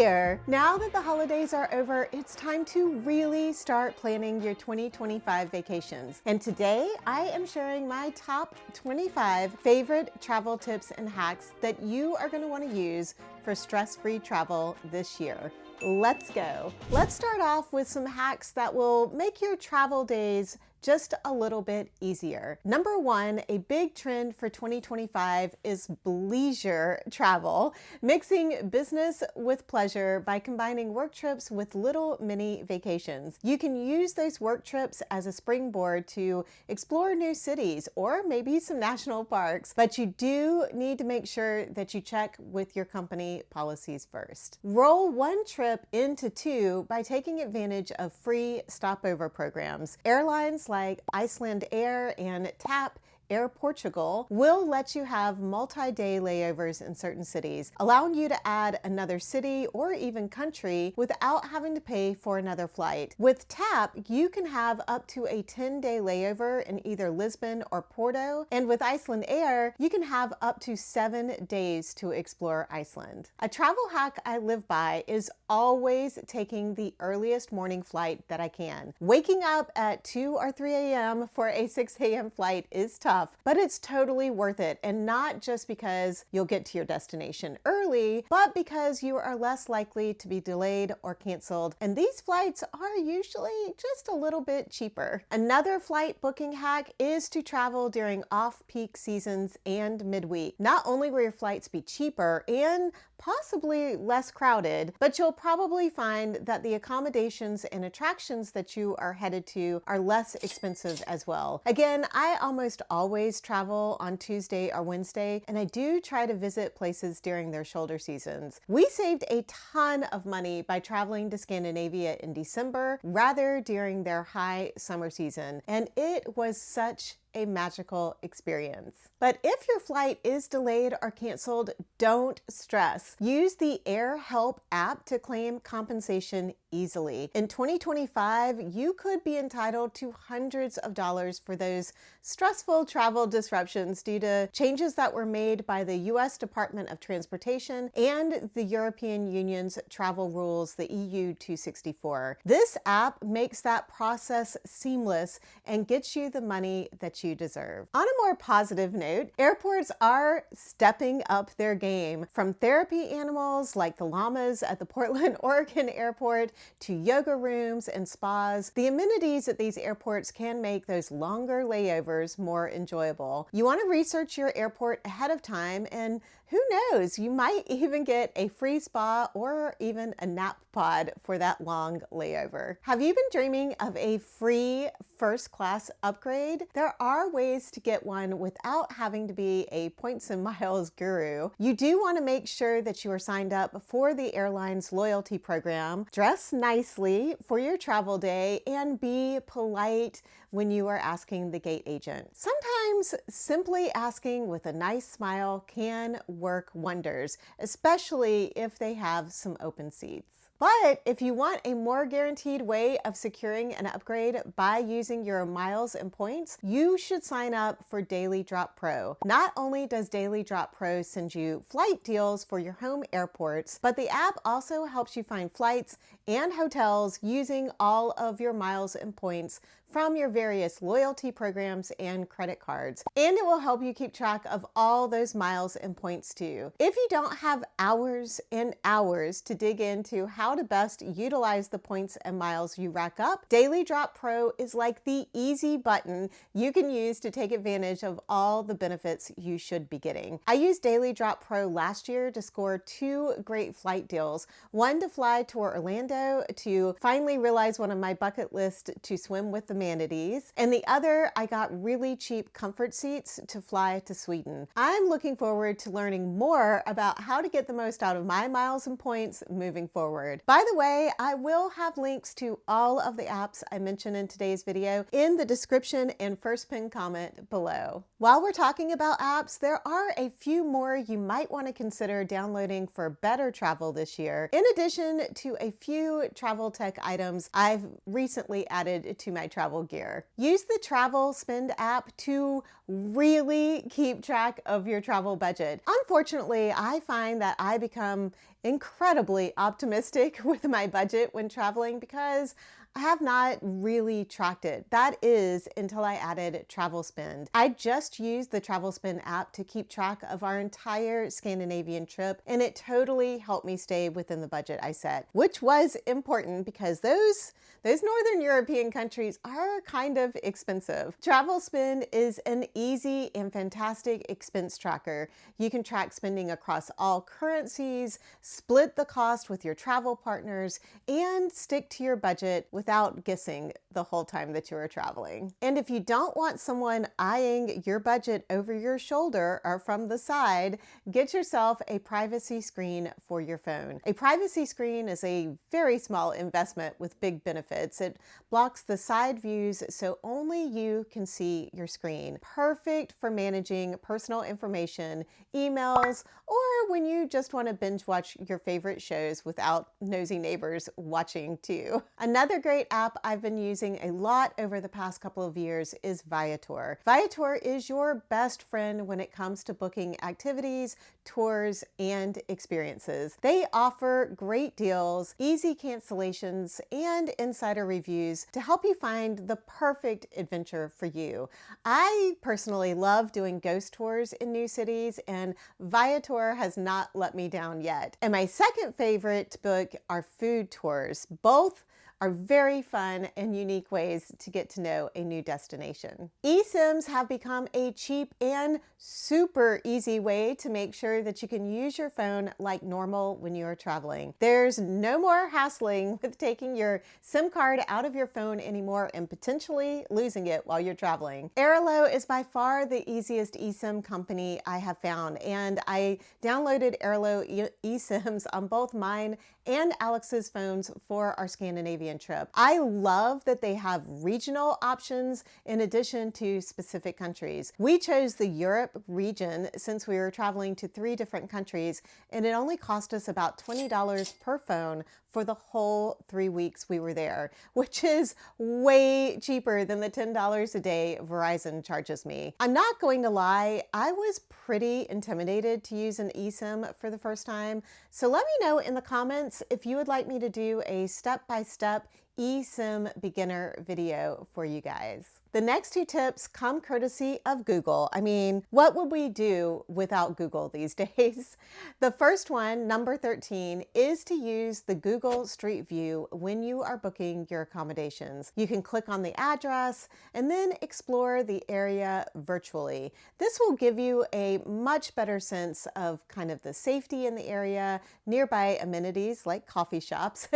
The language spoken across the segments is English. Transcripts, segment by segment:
there! Now that the holidays are over, it's time to really start planning your 2025 vacations. And today, I am sharing my top 25 favorite travel tips and hacks that you are going to want to use for stress-free travel this year. Let's go. Let's start off with some hacks that will make your travel days just a little bit easier. Number one, a big trend for 2025 is Bleisure Travel, mixing business with pleasure by combining work trips with little mini vacations. You can use those work trips as a springboard to explore new cities or maybe some national parks, but you do need to make sure that you check with your company policies first. Roll one trip into two by taking advantage of free stopover programs. Airlines like Iceland Air and TAP Air Portugal will let you have multi-day layovers in certain cities, allowing you to add another city or even country without having to pay for another flight. With TAP, you can have up to a 10-day layover in either Lisbon or Porto, and with Iceland Air, you can have up to 7 days to explore Iceland. A travel hack I live by is always taking the earliest morning flight that I can. Waking up at 2 or 3 a.m. for a 6 a.m. flight is tough, but it's totally worth it, and not just because you'll get to your destination early, but because you are less likely to be delayed or canceled, and these flights are usually just a little bit cheaper. Another flight booking hack is to travel during off-peak seasons and midweek. Not only will your flights be cheaper and possibly less crowded, but you'll probably find that the accommodations and attractions that you are headed to are less expensive as well. Again, I almost always travel on Tuesday or Wednesday, and I do try to visit places during their shoulder seasons. We saved a ton of money by traveling to Scandinavia in December rather during their high summer season, and it was such a magical experience. But if your flight is delayed or canceled, don't stress. Use the Air Help app to claim compensation easily. In 2025, you could be entitled to hundreds of dollars for those stressful travel disruptions due to changes that were made by the US Department of Transportation and the European Union's travel rules, the EU 264. This app makes that process seamless and gets you the money that you deserve. On a more positive note, airports are stepping up their game. From therapy animals like the llamas at the Portland, Oregon airport to yoga rooms and spas, the amenities at these airports can make those longer layovers more enjoyable. You want to research your airport ahead of time, and who knows, you might even get a free spa or even a nap pod for that long layover. Have you been dreaming of a free first class upgrade? There are ways to get one without having to be a points and miles guru. You do want to make sure that you are signed up for the airline's loyalty program, dress nicely for your travel day, and be polite when you are asking the gate agent. Sometimes simply asking with a nice smile can work wonders, especially if they have some open seats. But if you want a more guaranteed way of securing an upgrade by using your miles and points, you should sign up for Daily Drop Pro. Not only does Daily Drop Pro send you flight deals for your home airports, but the app also helps you find flights and hotels using all of your miles and points from your various loyalty programs and credit cards. And it will help you keep track of all those miles and points too. If you don't have hours and hours to dig into how to best utilize the points and miles you rack up, Daily Drop Pro is like the easy button you can use to take advantage of all the benefits you should be getting. I used Daily Drop Pro last year to score 2 great flight deals. One to fly to Orlando to finally realize one of my bucket lists to swim with the manatees, and the other I got really cheap comfort seats to fly to Sweden. I'm looking forward to learning more about how to get the most out of my miles and points moving forward. By the way, I will have links to all of the apps I mentioned in today's video in the description and first pinned comment below. While we're talking about apps, there are a few more you might want to consider downloading for better travel this year, in addition to a few travel tech items I've recently added to my travel gear. Use the Travel Spend app to really keep track of your travel budget. Unfortunately, I find that I become incredibly optimistic with my budget when traveling because I have not really tracked it. That is until I added Travel Spend. I just used the Travel Spend app to keep track of our entire Scandinavian trip, and it totally helped me stay within the budget I set, which was important because those Northern European countries are kind of expensive. Travel Spend is an easy and fantastic expense tracker. You can track spending across all currencies, split the cost with your travel partners, and stick to your budget without guessing the whole time that you are traveling. And if you don't want someone eyeing your budget over your shoulder or from the side, get yourself a privacy screen for your phone. A privacy screen is a very small investment with big benefits. It blocks the side views so only you can see your screen. Perfect for managing personal information, emails, or when you just want to binge watch your favorite shows without nosy neighbors watching too. Another great app I've been using a lot over the past couple of years is Viator. Viator is your best friend when it comes to booking activities, tours, and experiences. They offer great deals, easy cancellations, and insider reviews to help you find the perfect adventure for you. I personally love doing ghost tours in new cities, and Viator has not let me down yet. And my second favorite to book are food tours. Both are very fun and unique ways to get to know a new destination. eSIMs have become a cheap and super easy way to make sure that you can use your phone like normal when you are traveling. There's no more hassling with taking your SIM card out of your phone anymore and potentially losing it while you're traveling. Airalo is by far the easiest eSIM company I have found, and I downloaded Airalo eSIMs on both mine and Alex's phones for our Scandinavian trip. I love that they have regional options in addition to specific countries. We chose the Europe region since we were traveling to 3 different countries, and it only cost us about $20 per phone for the whole 3 weeks we were there, which is way cheaper than the $10 a day Verizon charges me. I'm not going to lie, I was pretty intimidated to use an eSIM for the first time, so let me know in the comments if you would like me to do a step-by-step eSIM beginner video for you guys. The next 2 tips come courtesy of Google. I mean, what would we do without Google these days? The first one, number 13, is to use the Google Street View when you are booking your accommodations. You can click on the address and then explore the area virtually. This will give you a much better sense of kind of the safety in the area, nearby amenities like coffee shops,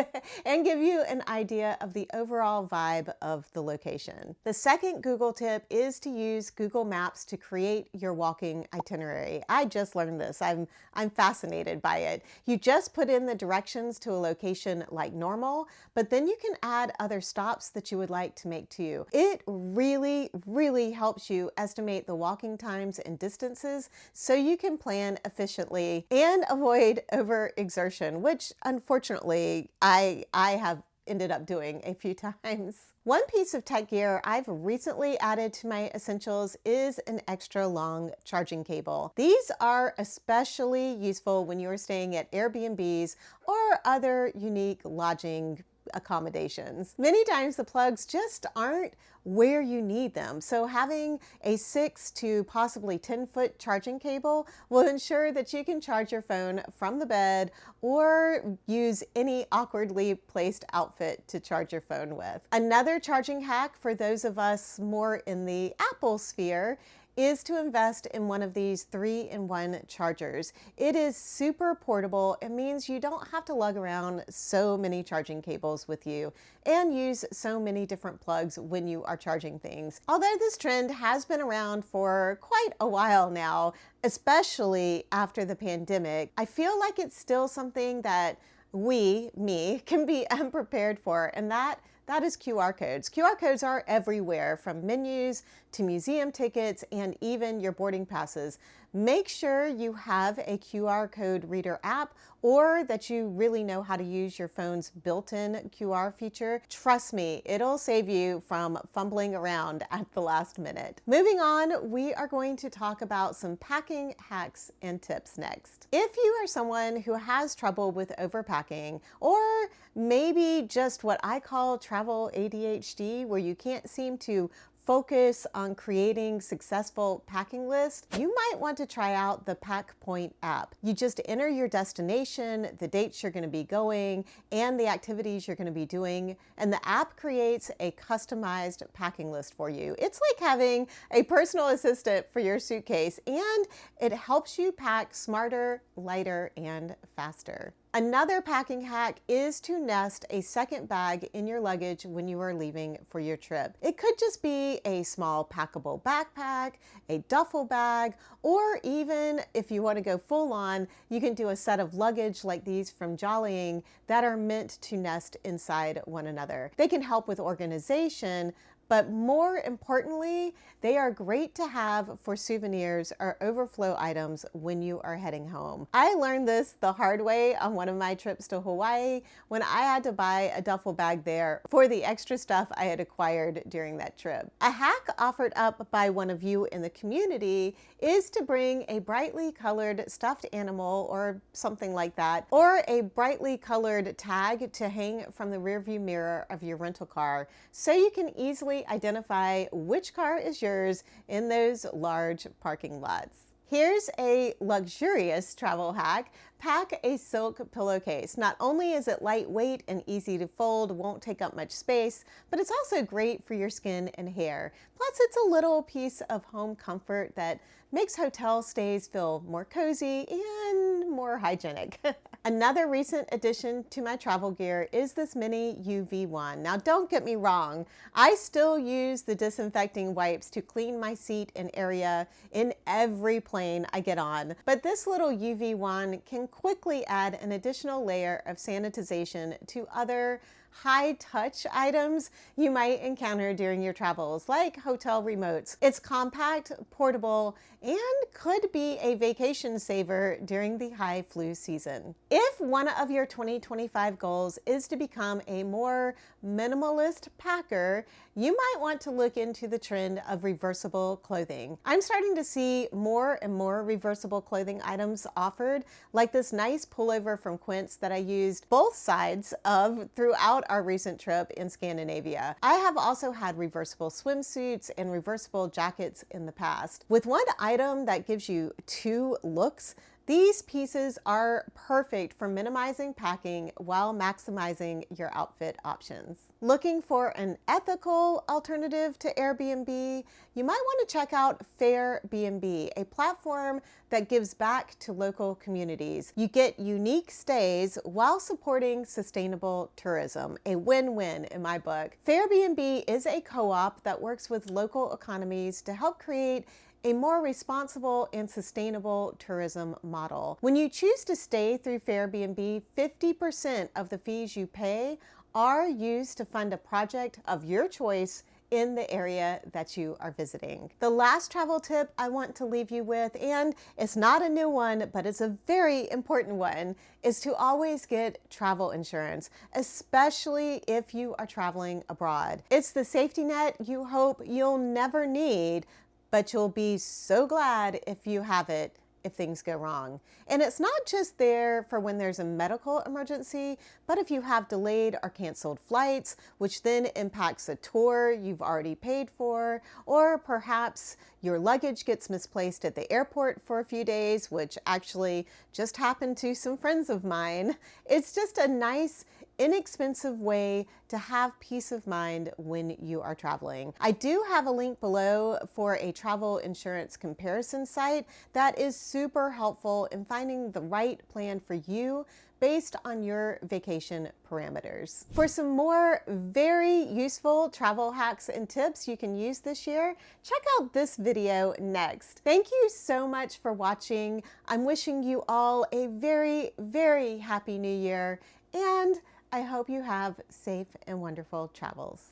and give you an idea of the overall vibe of the location. The second Google tip is to use Google Maps to create your walking itinerary. I just learned this. I'm fascinated by it. You just put in the directions to a location like normal, but then you can add other stops that you would like to make too. It really, really helps you estimate the walking times and distances so you can plan efficiently and avoid overexertion, which unfortunately I have ended up doing a few times. One piece of tech gear I've recently added to my essentials is an extra long charging cable. These are especially useful when you are staying at Airbnbs or other unique lodging accommodations. Many times the plugs just aren't where you need them, so having a 6 to possibly 10-foot charging cable will ensure that you can charge your phone from the bed or use any awkwardly placed outfit to charge your phone with. Another charging hack for those of us more in the Apple sphere is to invest in one of these 3-in-1 chargers. It is super portable. It means you don't have to lug around so many charging cables with you and use so many different plugs when you are charging things. Although this trend has been around for quite a while now, especially after the pandemic, I feel like it's still something that me, can be unprepared for, and that is QR codes. QR codes are everywhere, from menus to museum tickets and even your boarding passes. Make sure you have a QR code reader app or that you really know how to use your phone's built-in QR feature. Trust me, it'll save you from fumbling around at the last minute. Moving on, we are going to talk about some packing hacks and tips next. If you are someone who has trouble with overpacking, or maybe just what I call travel ADHD, where you can't seem to focus on creating successful packing lists, you might want to try out the Pack Point app. You just enter your destination, the dates you're going to be going, and the activities you're going to be doing, and the app creates a customized packing list for you. It's like having a personal assistant for your suitcase, and it helps you pack smarter, lighter, and faster. Another packing hack is to nest a second bag in your luggage when you are leaving for your trip. It could just be a small packable backpack, a duffel bag, or even if you want to go full on, you can do a set of luggage like these from Jollying that are meant to nest inside one another. They can help with organization, but more importantly, they are great to have for souvenirs or overflow items when you are heading home. I learned this the hard way on one of my trips to Hawaii when I had to buy a duffel bag there for the extra stuff I had acquired during that trip. A hack offered up by one of you in the community is to bring a brightly colored stuffed animal or something like that, or a brightly colored tag to hang from the rearview mirror of your rental car so you can easily identify which car is yours in those large parking lots. Here's a luxurious travel hack. Pack a silk pillowcase. Not only is it lightweight and easy to fold, won't take up much space, but it's also great for your skin and hair. Plus, it's a little piece of home comfort that makes hotel stays feel more cozy and more hygienic. Another recent addition to my travel gear is this mini UV wand. Now, don't get me wrong, I still use the disinfecting wipes to clean my seat and area in every plane I get on, but this little UV wand can quickly add an additional layer of sanitization to other high-touch items you might encounter during your travels, like hotel remotes. It's compact, portable, and could be a vacation saver during the high flu season. If one of your 2025 goals is to become a more minimalist packer, you might want to look into the trend of reversible clothing. I'm starting to see more and more reversible clothing items offered, like this nice pullover from Quince that I used both sides of throughout our recent trip in Scandinavia. I have also had reversible swimsuits and reversible jackets in the past. With one item that gives you two looks, these pieces are perfect for minimizing packing while maximizing your outfit options. Looking for an ethical alternative to Airbnb? You might want to check out Fairbnb, a platform that gives back to local communities. You get unique stays while supporting sustainable tourism, a win-win in my book. Fairbnb is a co-op that works with local economies to help create a more responsible and sustainable tourism model. When you choose to stay through Fairbnb, 50% of the fees you pay are used to fund a project of your choice in the area that you are visiting. The last travel tip I want to leave you with, and it's not a new one, but it's a very important one, is to always get travel insurance, especially if you are traveling abroad. It's the safety net you hope you'll never need, but you'll be so glad if you have it if things go wrong. And it's not just there for when there's a medical emergency, but if you have delayed or canceled flights, which then impacts a tour you've already paid for, or perhaps your luggage gets misplaced at the airport for a few days, which actually just happened to some friends of mine. It's just a nice, inexpensive way to have peace of mind when you are traveling. I do have a link below for a travel insurance comparison site that is super helpful in finding the right plan for you based on your vacation parameters. For some more very useful travel hacks and tips you can use this year, check out this video next. Thank you so much for watching. I'm wishing you all a very, very happy new year, and I hope you have safe and wonderful travels.